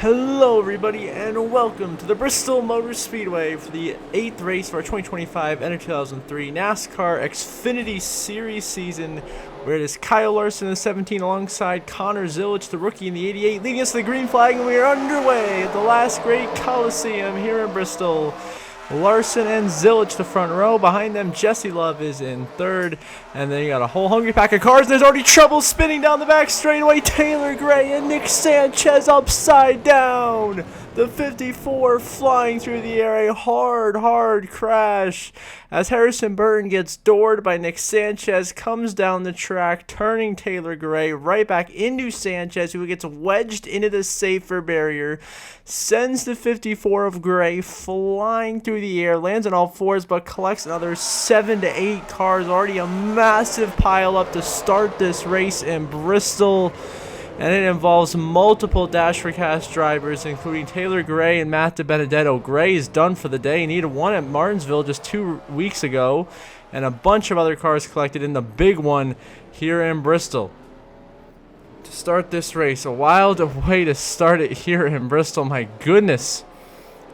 Hello everybody and welcome to the Bristol Motor Speedway for the 8th race for our 2025 NR2003 NASCAR Xfinity Series season, where it is Kyle Larson in the 17 alongside Connor Zilic, the rookie in the 88, leading us to the green flag, and we are underway at the last great Coliseum here in Bristol. Larson and Zilic the front row. Behind them, Jesse Love is in third. And then you got a whole hungry pack of cars. There's already trouble spinning down the back straightaway. Taylor Gray and Nick Sanchez upside down. The 54 flying through the air. A hard crash as Harrison Burton gets doored by Nick Sanchez. Comes down the track, turning Taylor Gray right back into Sanchez, who gets wedged into the safer barrier. Sends the 54 of Gray flying through the air. Lands on all fours, but collects another 7 to 8 cars. Already a massive pile up to start this race in Bristol. And it involves multiple Dash for Cash drivers, including Taylor Gray and Matt DiBenedetto. Gray is done for the day. He needed one at Martinsville just 2 weeks ago. And a bunch of other cars collected in the big one here in Bristol. To start this race, a wild way to start it here in Bristol, my goodness.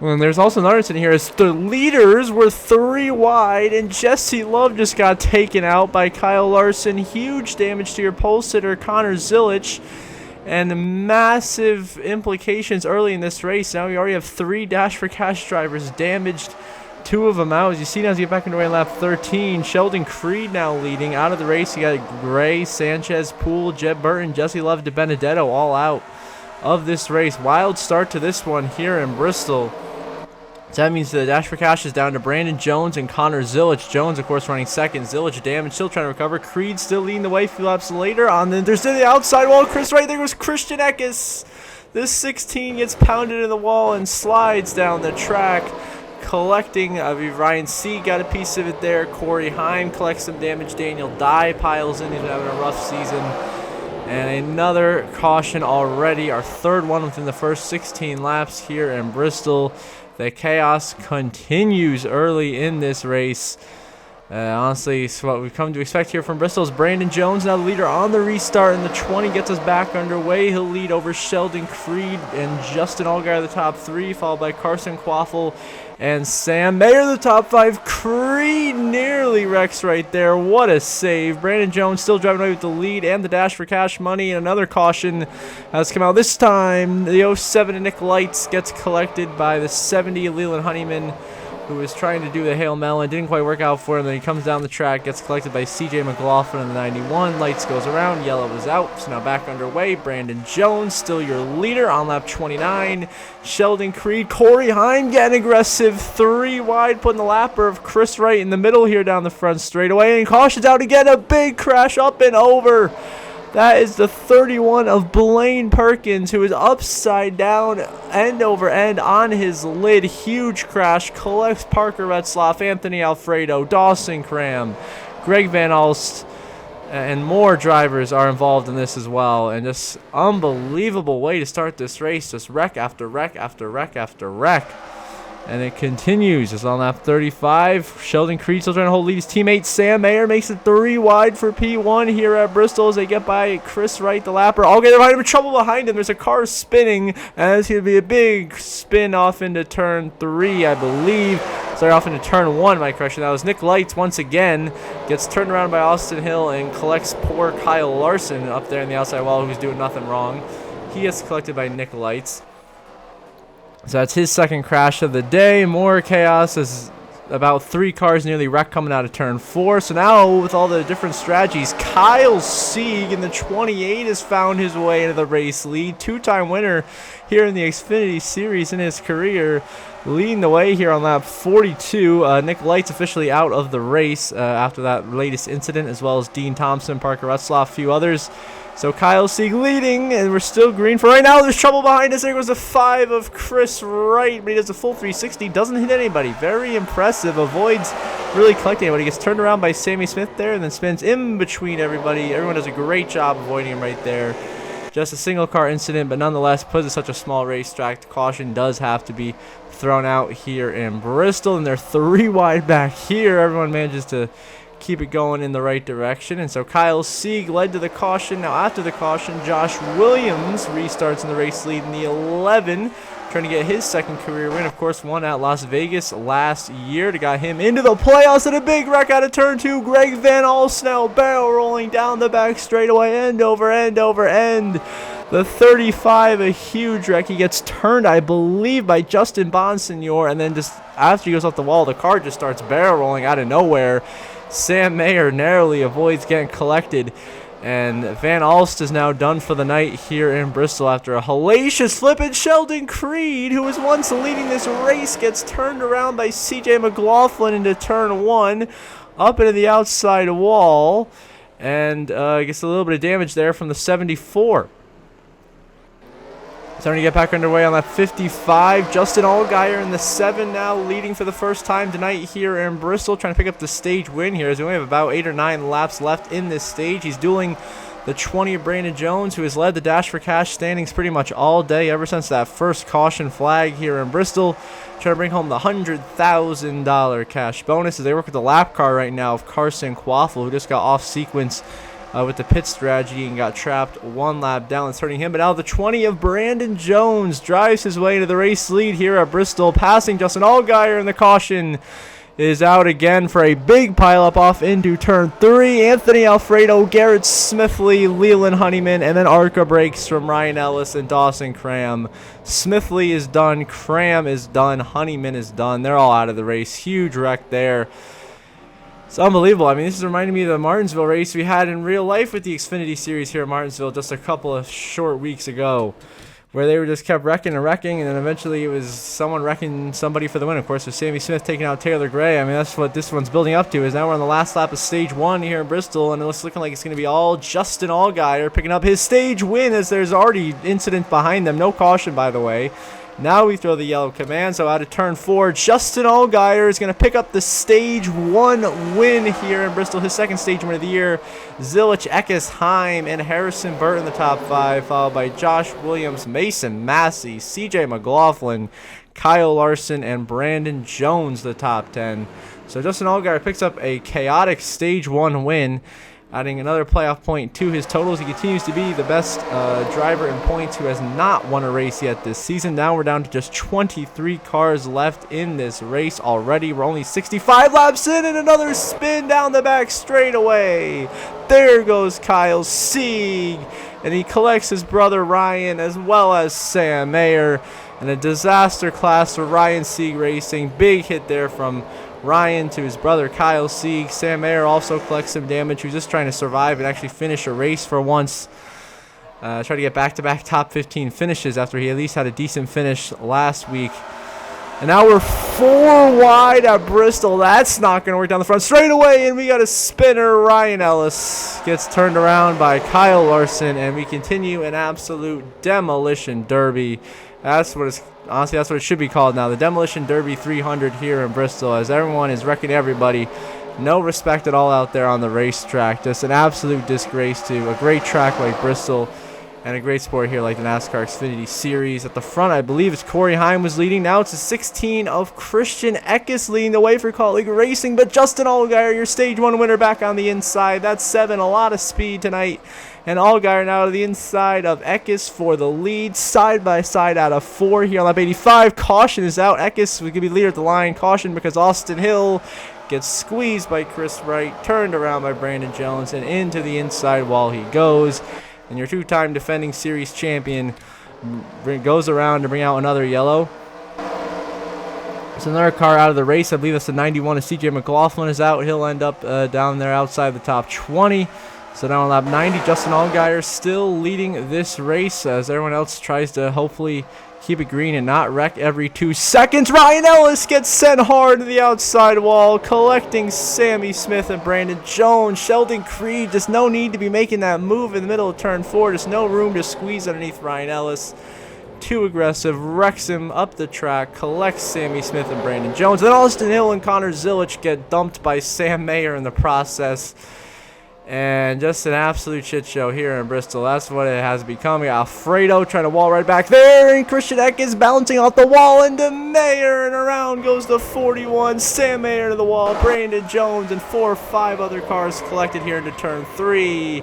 And there's also another incident here as the leaders were 3 wide and Jesse Love just got taken out by Kyle Larson. Huge damage to your pole sitter Connor Zilic, and massive implications early in this race. Now we already have 3 Dash for Cash drivers damaged, 2 of them out. As you see now, as you get back underway in lap 13, Sheldon Creed now leading out of the race. You got Gray, Sanchez, Poole, Jeb Burton, Jesse Love, DiBenedetto all out of this race. Wild start to this one here in Bristol. So that means the Dash for Cash is down to Brandon Jones and Connor Zilic. Jones, of course, running second. Zilic damaged, still trying to recover. Creed still leading the way a few laps later. On the, there's the outside wall. Chris right there goes Christian Eckes. This 16 gets pounded in the wall and slides down the track, collecting. Ryan C got a piece of it there. Corey Heim collects some damage. Daniel Dye piles in. He's having a rough season. And another caution already. Our third one within the first 16 laps here in Bristol. The chaos continues early in this race. Honestly, it's what we've come to expect here from Bristol. Is Brandon Jones now the leader on the restart, and the 20 gets us back underway. He'll lead over Sheldon Creed and Justin Allgaier, the top 3, followed by Carson Quaffle and Sam Mayer, the top 5. Creed nearly wrecks right there. What a save. Brandon Jones still driving away with the lead and the Dash for Cash money. And another caution has come out. This time, the 07 Nick Lights gets collected by the 70 Leland Honeyman, who was trying to do the Hail Melon. Didn't quite work out for him. Then he comes down the track, gets collected by CJ McLaughlin in the 91. Lights goes around. Yellow is out. So now back underway. Brandon Jones still your leader on lap 29. Sheldon Creed. Corey Heim getting aggressive. 3 wide, putting the lapper of Chris Wright in the middle here down the front straightaway. And cautions out again. A big crash up and over. That is the 31 of Blaine Perkins, who is upside down, end over end on his lid. Huge crash. Collects Parker Retzloff, Anthony Alfredo, Dawson Cram, Greg Van Alst, and more drivers are involved in this as well. And just unbelievable way to start this race. Just wreck after wreck after wreck after wreck. And it continues. It's on lap 35. Sheldon Creed still trying to hold lead. His teammate Sam Mayer makes it 3 wide for P1 here at Bristol as they get by Chris Wright, the lapper. All get behind him. Trouble behind him. There's a car spinning, and it's going to be a big spin off into turn 3, I believe. Sorry, off into turn 1, my correction. That was Nick Lights once again. Gets turned around by Austin Hill and collects poor Kyle Larson up there in the outside wall, who's doing nothing wrong. He gets collected by Nick Lights. So that's his second crash of the day. More chaos as about 3 cars nearly wrecked coming out of turn 4. So now with all the different strategies, Kyle Sieg in the 28 has found his way into the race lead. 2-time winner here in the Xfinity Series in his career. Leading the way here on lap 42. Nick Lights officially out of the race after that latest incident, as well as Dean Thompson, Parker Retzloff, a few others. So Kyle Sieg leading, and we're still green for right now. There's trouble behind us. There goes a 5 of Chris Wright, but he does a full 360. Doesn't hit anybody. Very impressive. Avoids really collecting anybody. Gets turned around by Sammy Smith there, and then spins in between everybody. Everyone does a great job avoiding him right there. Just a single car incident, but nonetheless, because it's such a small racetrack, caution does have to be thrown out here in Bristol. And they're 3 wide back here. Everyone manages to keep it going in the right direction. And so Kyle Sieg led to the caution. Now after the caution, Josh Williams restarts in the race lead in the 11, trying to get his second career win. Of course, won at Las Vegas last year to got him into the playoffs. And a big wreck out of turn 2. Greg Van Alsnel barrel rolling down the back straightaway, end over end over end. The 35, a huge wreck. He gets turned, I believe, by Justin Bonsignor, and then just after he goes off the wall, the car just starts barrel rolling out of nowhere. Sam Mayer narrowly avoids getting collected, and Van Alst is now done for the night here in Bristol after a hellacious flip. And Sheldon Creed, who was once leading this race, gets turned around by CJ McLaughlin into turn 1, up into the outside wall, and gets a little bit of damage there from the 74. Starting to get back underway on that 55. Justin Allgaier in the 7 now, leading for the first time tonight here in Bristol, trying to pick up the stage win here as we only have about 8 or 9 laps left in this stage. He's dueling the 20 of Brandon Jones, who has led the Dash for Cash standings pretty much all day ever since that first caution flag here in Bristol. Trying to bring home the $100,000 cash bonus as they work with the lap car right now of Carson Quaffle, who just got off sequence with the pit strategy and got trapped 1 lap down. It's hurting him. But now the 20 of Brandon Jones drives his way into the race lead here at Bristol, passing Justin Allgaier, and the caution is out again for a big pileup off into turn 3. Anthony Alfredo, Garrett Smithley, Leland Honeyman, and then ARCA brakes from Ryan Ellis and Dawson Cram. Smithley is done, Cram is done, Honeyman is done. They're all out of the race. Huge wreck there. It's unbelievable. I mean, this is reminding me of the Martinsville race we had in real life with the Xfinity series here in Martinsville just a couple of short weeks ago, where they were just kept wrecking and wrecking, and then eventually it was someone wrecking somebody for the win. Of course, with Sammy Smith taking out Taylor Gray. I mean, that's what this one's building up to, is now we're on the last lap of stage 1 here in Bristol, and it's looking like it's going to be all Justin Allgaier picking up his stage win, as there's already incident behind them. No caution, by the way. Now we throw the yellow command, so out of turn 4, Justin Allgaier is going to pick up the stage 1 win here in Bristol, his second stage win of the year. Zilich, Eckes, Heim, and Harrison Burt in the top 5, followed by Josh Williams, Mason Massey, CJ McLaughlin, Kyle Larson, and Brandon Jones, the top 10. So Justin Allgaier picks up a chaotic stage 1 win, adding another playoff point to his totals. He continues to be the best driver in points who has not won a race yet this season. Now we're down to just 23 cars left in this race already. We're only 65 laps in, and another spin down the back straightaway. There goes Kyle Sieg, and he collects his brother Ryan as well as Sam Mayer. And a disaster class for Ryan Sieg Racing. Big hit there from Ryan to his brother Kyle Sieg. Sam Mayer also collects some damage. Who's just trying to survive and actually finish a race for once. Try to get back-to-back top 15 finishes after he at least had a decent finish last week. And now we're 4 wide at Bristol. That's not going to work down the front straightaway, and we got a spinner. Ryan Ellis gets turned around by Kyle Larson, and we continue an absolute demolition derby. That's what it's honestly, that's what it should be called now. The Demolition Derby 300 here in Bristol, as everyone is wrecking everybody. No respect at all out there on the racetrack. Just an absolute disgrace to a great track like Bristol and a great sport here like the NASCAR Xfinity Series. At the front, I believe it's Corey Heim was leading. Now it's a 16 of Christian Eckes leading the way for Call League Racing. But Justin Allgaier, your stage 1 winner, back on the inside. That's 7, a lot of speed tonight. And Allgaier now to the inside of Eckes for the lead. Side by side out of 4 here on lap 85. Caution is out. Eckes will be leader at the line. Caution because Austin Hill gets squeezed by Chris Wright. Turned around by Brandon Jones. And into the inside wall he goes. And your 2-time defending series champion goes around to bring out another yellow. It's another car out of the race. I believe that's the 91 of CJ McLaughlin is out. He'll end up down there outside the top 20. So now on lap 90, Justin Allgaier still leading this race as everyone else tries to hopefully keep it green and not wreck every 2 seconds. Ryan Ellis gets sent hard to the outside wall, collecting Sammy Smith and Brandon Jones. Sheldon Creed, just no need to be making that move in the middle of turn 4. Just no room to squeeze underneath Ryan Ellis. Too aggressive, wrecks him up the track, collects Sammy Smith and Brandon Jones. Then Austin Hill and Connor Zilich get dumped by Sam Mayer in the process. And just an absolute shit show here in Bristol. That's what it has become. Alfredo trying to wall right back there. And Christian Eckes bouncing off the wall into Mayer. And around goes the 41. Sam Mayer to the wall. Brandon Jones and 4 or 5 other cars collected here into turn 3.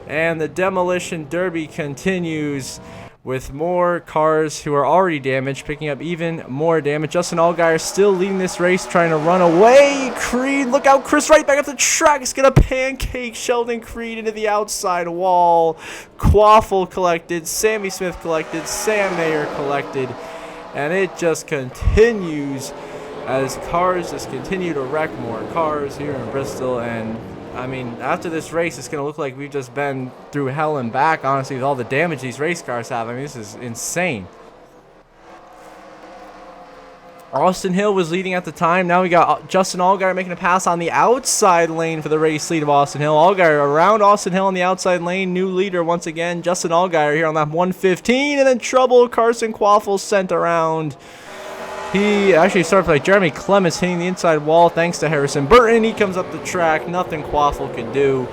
And the demolition derby continues with more cars who are already damaged, picking up even more damage. Justin Allgaier still leading this race, trying to run away. Creed, look out, Chris Wright back up the track. It's going to pancake Sheldon Creed into the outside wall. Quaffle collected, Sammy Smith collected, Sam Mayer collected. And it just continues as cars just continue to wreck more cars here in Bristol. And I mean, after this race, it's going to look like we've just been through hell and back, honestly, with all the damage these race cars have. I mean, this is insane. Austin Hill was leading at the time. Now we got Justin Allgaier making a pass on the outside lane for the race lead of Austin Hill. Allgaier around Austin Hill on the outside lane. New leader once again. Justin Allgaier here on lap 115. And then trouble. Carson Quaffle sent around. He actually started like Jeremy Clements hitting the inside wall thanks to Harrison Burton. He comes up the track. Nothing Quaffle can do.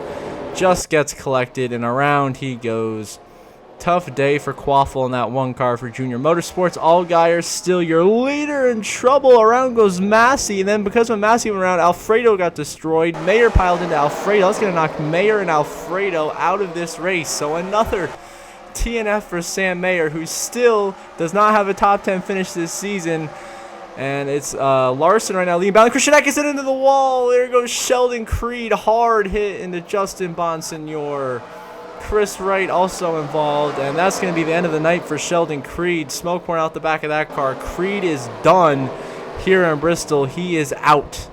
Just gets collected and around he goes. Tough day for Quaffle in that one car for Junior Motorsports. Allgaier still your leader in trouble. Around goes Massey. And then because of Massey went around, Alfredo got destroyed. Mayer piled into Alfredo. That's going to knock Mayer and Alfredo out of this race. So another TNF for Sam Mayer, who still does not have a top 10 finish this season. And it's Larson right now leading bound. Christian Eckes into the wall. There goes Sheldon Creed. Hard hit into Justin Bonsignor. Chris Wright also involved. And that's going to be the end of the night for Sheldon Creed. Smoke pouring out the back of that car. Creed is done here in Bristol. He is out.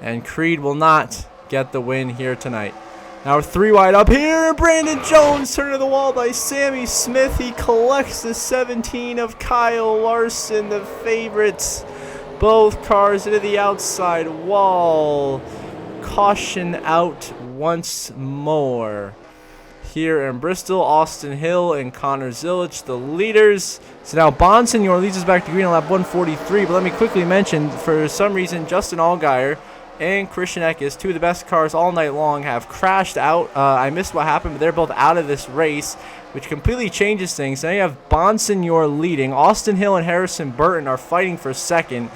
And Creed will not get the win here tonight. Now we're 3 wide up here. Brandon Jones turned to the wall by Sammy Smith. He collects the 17 of Kyle Larson, the favorites. Both cars into the outside wall. Caution out once more. Here in Bristol, Austin Hill and Connor Zilic, the leaders. So now Bonsignor leads us back to green on lap 143. But let me quickly mention, for some reason, Justin Allgaier and Christian Eckes, 2 of the best cars all night long, have crashed out. I missed what happened, but they're both out of this race, which completely changes things. Now you have Bonsignor leading. Austin Hill and Harrison Burton are fighting for second,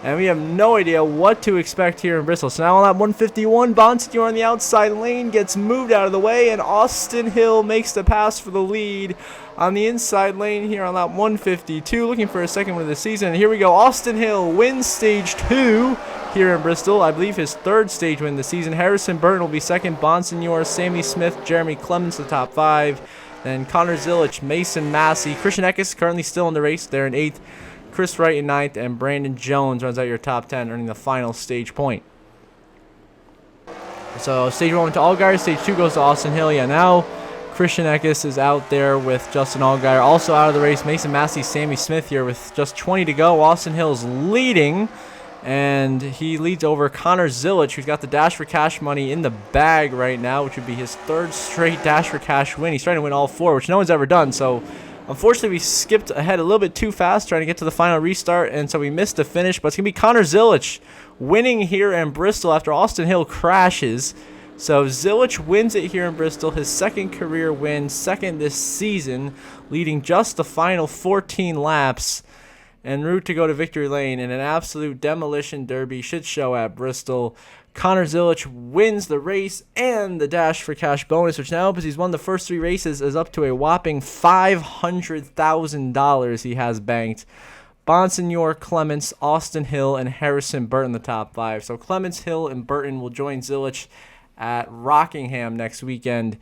and we have no idea what to expect here in Bristol. So now on lap 151, Bonsignor on the outside lane gets moved out of the way, and Austin Hill makes the pass for the lead on the inside lane here on lap 152, looking for a second win of the season. And here we go. Austin Hill wins stage 2 here in Bristol. I believe his 3rd stage win of the season. Harrison Burton will be second. Bonsignor, Sammy Smith, Jeremy Clements, the top 5. Then Connor Zilic, Mason Massey. Christian Eckes currently still in the race. They're in 8th. Chris Wright in 9th. And Brandon Jones runs out your top 10, earning the final stage point. So stage 1 went to Allgaier. Stage 2 goes to Austin Hill. Yeah, now Christian Eckes is out there with Justin Allgaier. Also out of the race, Mason Massey, Sammy Smith here with just 20 to go. Austin Hill's leading. And he leads over Connor Zilic, who's got the Dash for Cash money in the bag right now, which would be his 3rd straight Dash for Cash win. He's trying to win all 4, which no one's ever done. So, unfortunately, we skipped ahead a little bit too fast trying to get to the final restart, and so we missed the finish. But it's going to be Connor Zilic winning here in Bristol after Austin Hill crashes. So, Zilic wins it here in Bristol, his 2nd career win, 2nd this season, leading just the final 14 laps. En route to go to victory lane in an absolute demolition derby shit show at Bristol. Connor Zilic wins the race and the Dash for Cash bonus, which now, because he's won the first 3 races, is up to a whopping $500,000 he has banked. Bonsignor, Clements, Austin Hill, and Harrison Burton the top 5. So Clements, Hill, and Burton will join Zilic at Rockingham next weekend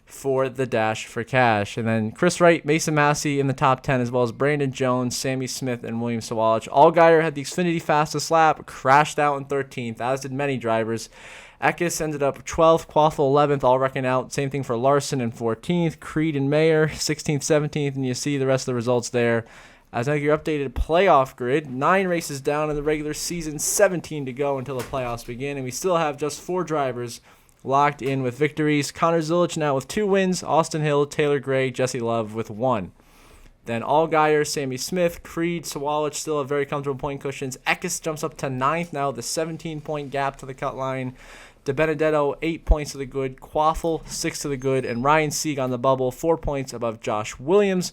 for the Dash for Cash. And then Chris Wright, Mason Massey in the top 10, as well as Brandon Jones, Sammy Smith, and William Sawalich. Allgaier had the Xfinity fastest lap, crashed out in 13th, as did many drivers. Eckes ended up 12th, Quaffle 11th, all reckoned out. Same thing for Larson in 14th, Creed and Mayer 16th, 17th, and you see the rest of the results there. As I your updated playoff grid, 9 races down in the regular season, 17 to go until the playoffs begin, and we still have just 4 drivers locked in with victories. Connor Zilic now with 2 wins. Austin Hill, Taylor Gray, Jesse Love with 1. Then Allgaier, Sammy Smith, Creed, Sawalich still have very comfortable point cushions. Eckes jumps up to 9th now, the 17-point gap to the cut line. DeBenedetto, 8 points to the good. Quaffle, 6 to the good. And Ryan Sieg on the bubble, 4 points above Josh Williams.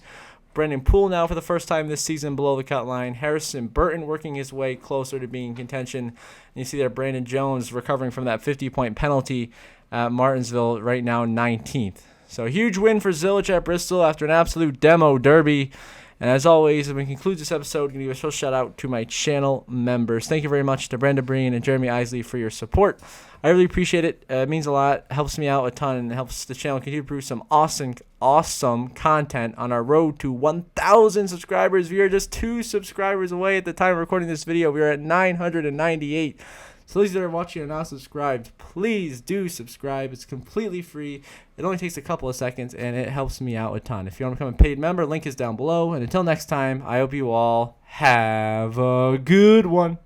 Brendan Poole now for the first time this season below the cut line. Harrison Burton working his way closer to being in contention. And you see there Brandon Jones recovering from that 50-point penalty at Martinsville, right now 19th. So a huge win for Zilich at Bristol after an absolute demo derby. And as always, as we conclude this episode, I'm going to give a special shout out to my channel members. Thank you very much to Brenda Breen and Jeremy Isley for your support. I really appreciate it. It means a lot. It helps me out a ton and helps the channel continue to produce some awesome content on our road to 1,000 subscribers. We are just 2 subscribers away at the time of recording this video. We are at 998. So those that are watching and not subscribed, please do subscribe. It's completely free. It only takes a couple of seconds, and it helps me out a ton. If you want to become a paid member, link is down below. And until next time, I hope you all have a good one.